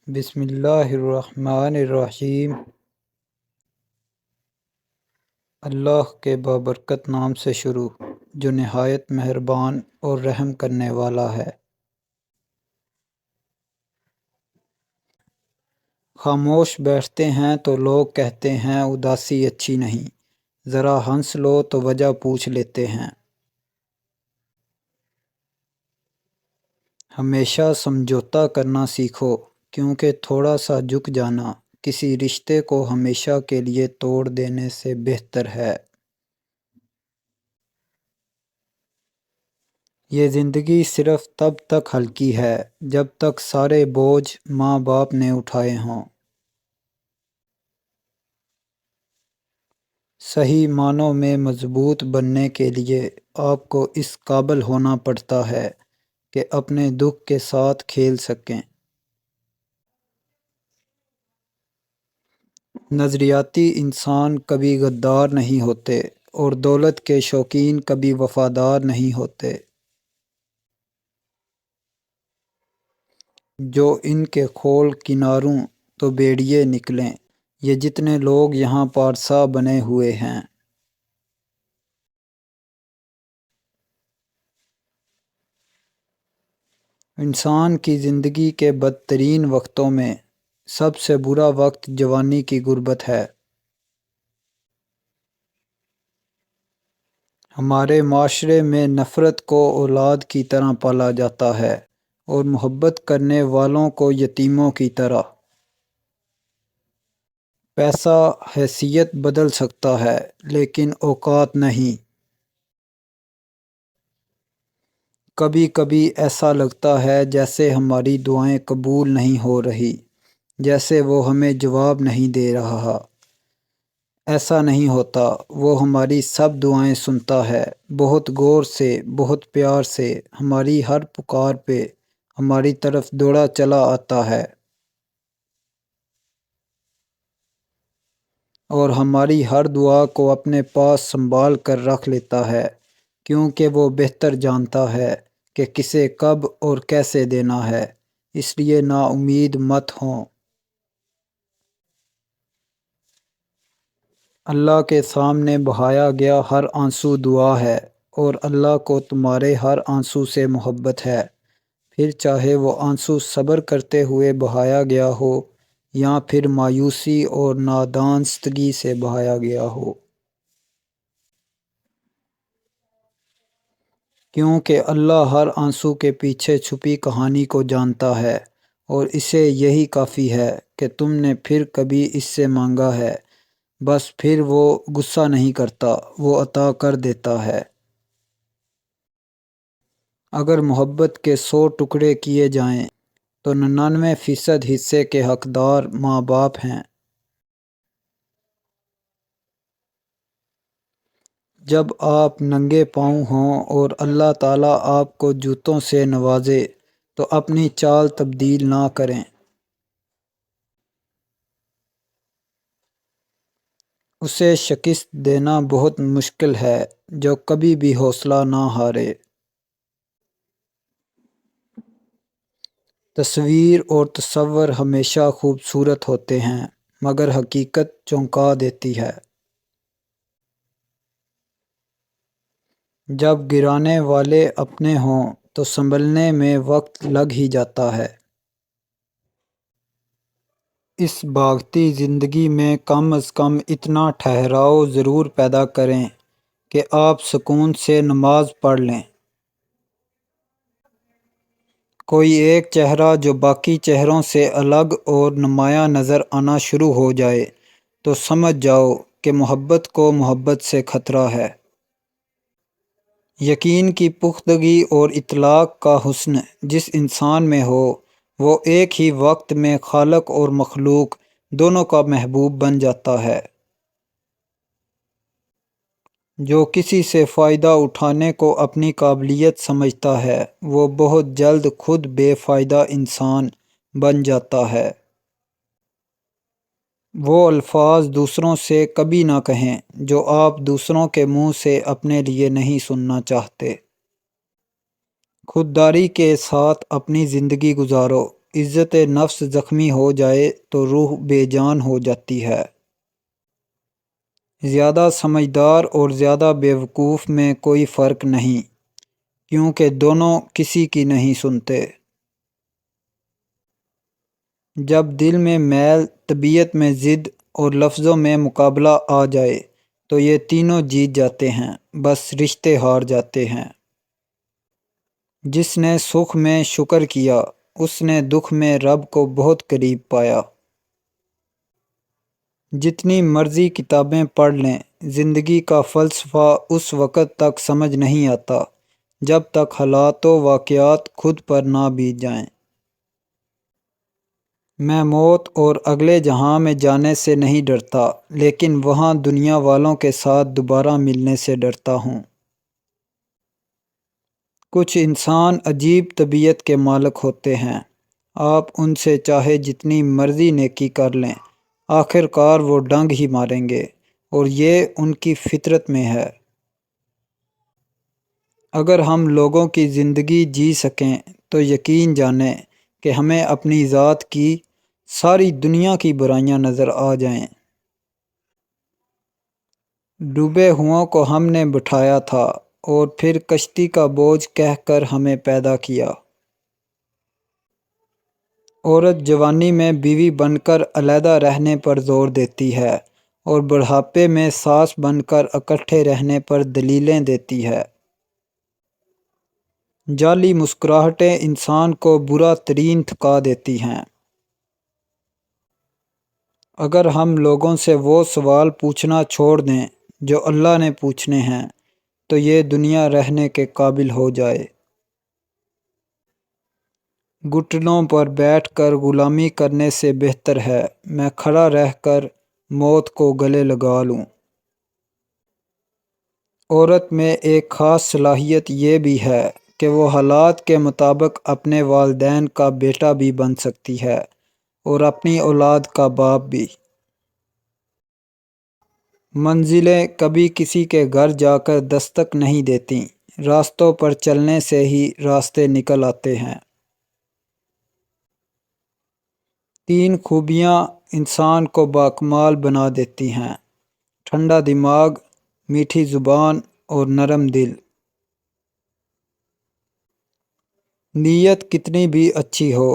بسم اللہ الرحمن الرحیم۔ اللہ کے بابرکت نام سے شروع جو نہایت مہربان اور رحم کرنے والا ہے۔ خاموش بیٹھتے ہیں تو لوگ کہتے ہیں اداسی اچھی نہیں، ذرا ہنس لو تو وجہ پوچھ لیتے ہیں۔ ہمیشہ سمجھوتا کرنا سیکھو، کیونکہ تھوڑا سا جھک جانا کسی رشتے کو ہمیشہ کے لیے توڑ دینے سے بہتر ہے۔ یہ زندگی صرف تب تک ہلکی ہے جب تک سارے بوجھ ماں باپ نے اٹھائے ہوں۔ صحیح معنوں میں مضبوط بننے کے لیے آپ کو اس قابل ہونا پڑتا ہے کہ اپنے دکھ کے ساتھ کھیل سکیں۔ نظریاتی انسان کبھی غدار نہیں ہوتے اور دولت کے شوقین کبھی وفادار نہیں ہوتے۔ جو ان کے کھول کناروں تو بیڑیے نکلیں، یہ جتنے لوگ یہاں پارسا بنے ہوئے ہیں۔ انسان کی زندگی کے بدترین وقتوں میں سب سے برا وقت جوانی کی غربت ہے۔ ہمارے معاشرے میں نفرت کو اولاد کی طرح پالا جاتا ہے اور محبت کرنے والوں کو یتیموں کی طرح۔ پیسہ حیثیت بدل سکتا ہے لیکن اوقات نہیں۔ کبھی کبھی ایسا لگتا ہے جیسے ہماری دعائیں قبول نہیں ہو رہی، جیسے وہ ہمیں جواب نہیں دے رہا۔ ایسا نہیں ہوتا، وہ ہماری سب دعائیں سنتا ہے، بہت غور سے، بہت پیار سے ہماری ہر پکار پہ ہماری طرف دوڑا چلا آتا ہے، اور ہماری ہر دعا کو اپنے پاس سنبھال کر رکھ لیتا ہے، کیونکہ وہ بہتر جانتا ہے کہ کسے کب اور کیسے دینا ہے۔ اس لیے نا امید مت ہوں۔ اللہ کے سامنے بہایا گیا ہر آنسو دعا ہے، اور اللہ کو تمہارے ہر آنسو سے محبت ہے، پھر چاہے وہ آنسو صبر کرتے ہوئے بہایا گیا ہو یا پھر مایوسی اور نادانستگی سے بہایا گیا ہو۔ کیونکہ اللہ ہر آنسو کے پیچھے چھپی کہانی کو جانتا ہے، اور اسے یہی کافی ہے کہ تم نے پھر کبھی اس سے مانگا ہے، بس پھر وہ غصہ نہیں کرتا، وہ عطا کر دیتا ہے۔ اگر محبت کے 100 ٹکڑے کیے جائیں تو 99% حصے کے حقدار ماں باپ ہیں۔ جب آپ ننگے پاؤں ہوں اور اللہ تعالیٰ آپ کو جوتوں سے نوازے تو اپنی چال تبدیل نہ کریں۔ اسے شکست دینا بہت مشکل ہے جو کبھی بھی حوصلہ نہ ہارے۔ تصویر اور تصور ہمیشہ خوبصورت ہوتے ہیں، مگر حقیقت چونکا دیتی ہے۔ جب گرانے والے اپنے ہوں تو سنبھلنے میں وقت لگ ہی جاتا ہے۔ اس بھاگتی زندگی میں کم از کم اتنا ٹھہراؤ ضرور پیدا کریں کہ آپ سکون سے نماز پڑھ لیں۔ کوئی ایک چہرہ جو باقی چہروں سے الگ اور نمایاں نظر آنا شروع ہو جائے تو سمجھ جاؤ کہ محبت کو محبت سے خطرہ ہے۔ یقین کی پختگی اور اطلاق کا حسن جس انسان میں ہو، وہ ایک ہی وقت میں خالق اور مخلوق دونوں کا محبوب بن جاتا ہے۔ جو کسی سے فائدہ اٹھانے کو اپنی قابلیت سمجھتا ہے، وہ بہت جلد خود بے فائدہ انسان بن جاتا ہے۔ وہ الفاظ دوسروں سے کبھی نہ کہیں جو آپ دوسروں کے منہ سے اپنے لیے نہیں سننا چاہتے۔ خودداری کے ساتھ اپنی زندگی گزارو، عزت نفس زخمی ہو جائے تو روح بے جان ہو جاتی ہے۔ زیادہ سمجھدار اور زیادہ بیوقوف میں کوئی فرق نہیں، کیونکہ دونوں کسی کی نہیں سنتے۔ جب دل میں میل، طبیعت میں ضد اور لفظوں میں مقابلہ آ جائے تو یہ تینوں جیت جاتے ہیں، بس رشتے ہار جاتے ہیں۔ جس نے سکھ میں شکر کیا، اس نے دکھ میں رب کو بہت قریب پایا۔ جتنی مرضی کتابیں پڑھ لیں، زندگی کا فلسفہ اس وقت تک سمجھ نہیں آتا جب تک حالات و واقعات خود پر نہ بیت جائیں۔ میں موت اور اگلے جہاں میں جانے سے نہیں ڈرتا، لیکن وہاں دنیا والوں کے ساتھ دوبارہ ملنے سے ڈرتا ہوں۔ کچھ انسان عجیب طبیعت کے مالک ہوتے ہیں، آپ ان سے چاہے جتنی مرضی نیکی کر لیں، آخر کار وہ ڈنگ ہی ماریں گے، اور یہ ان کی فطرت میں ہے۔ اگر ہم لوگوں کی زندگی جی سکیں تو یقین جانیں کہ ہمیں اپنی ذات کی ساری دنیا کی برائیاں نظر آ جائیں۔ ڈوبے ہوں کو ہم نے بٹھایا تھا، اور پھر کشتی کا بوجھ کہہ کر ہمیں پیدا کیا۔ عورت جوانی میں بیوی بن کر علیحدہ رہنے پر زور دیتی ہے، اور بڑھاپے میں ساس بن کر اکٹھے رہنے پر دلیلیں دیتی ہے۔ جعلی مسکراہٹیں انسان کو برا ترین تھکا دیتی ہیں۔ اگر ہم لوگوں سے وہ سوال پوچھنا چھوڑ دیں جو اللہ نے پوچھنے ہیں تو یہ دنیا رہنے کے قابل ہو جائے۔ گھٹنوں پر بیٹھ کر غلامی کرنے سے بہتر ہے میں کھڑا رہ کر موت کو گلے لگا لوں۔ عورت میں ایک خاص صلاحیت یہ بھی ہے کہ وہ حالات کے مطابق اپنے والدین کا بیٹا بھی بن سکتی ہے اور اپنی اولاد کا باپ بھی۔ منزلیں کبھی کسی کے گھر جا کر دستک نہیں دیتیں، راستوں پر چلنے سے ہی راستے نکل آتے ہیں۔ تین خوبیاں انسان کو باکمال بنا دیتی ہیں: ٹھنڈا دماغ، میٹھی زبان اور نرم دل۔ نیت کتنی بھی اچھی ہو،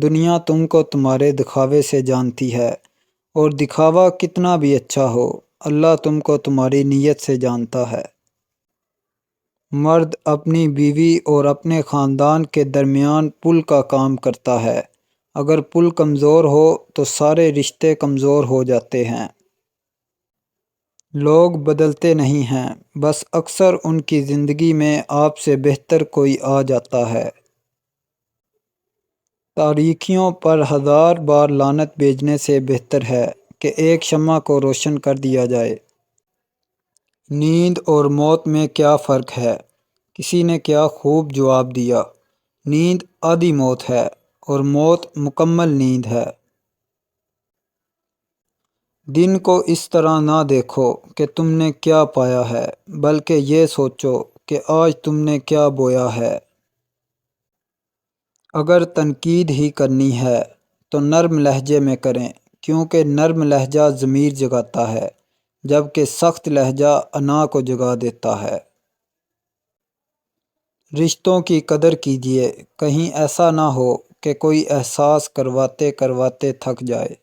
دنیا تم کو تمہارے دکھاوے سے جانتی ہے، اور دکھاوا کتنا بھی اچھا ہو، اللہ تم کو تمہاری نیت سے جانتا ہے۔ مرد اپنی بیوی اور اپنے خاندان کے درمیان پل کا کام کرتا ہے، اگر پل کمزور ہو تو سارے رشتے کمزور ہو جاتے ہیں۔ لوگ بدلتے نہیں ہیں، بس اکثر ان کی زندگی میں آپ سے بہتر کوئی آ جاتا ہے۔ تاریکیوں پر ہزار بار لعنت بھیجنے سے بہتر ہے کہ ایک شمع کو روشن کر دیا جائے۔ نیند اور موت میں کیا فرق ہے؟ کسی نے کیا خوب جواب دیا، نیند آدھی موت ہے اور موت مکمل نیند ہے۔ دن کو اس طرح نہ دیکھو کہ تم نے کیا پایا ہے، بلکہ یہ سوچو کہ آج تم نے کیا بویا ہے۔ اگر تنقید ہی کرنی ہے تو نرم لہجے میں کریں، کیونکہ نرم لہجہ ضمیر جگاتا ہے، جبکہ سخت لہجہ انا کو جگا دیتا ہے۔ رشتوں کی قدر کیجیے، کہیں ایسا نہ ہو کہ کوئی احساس کرواتے کرواتے تھک جائے۔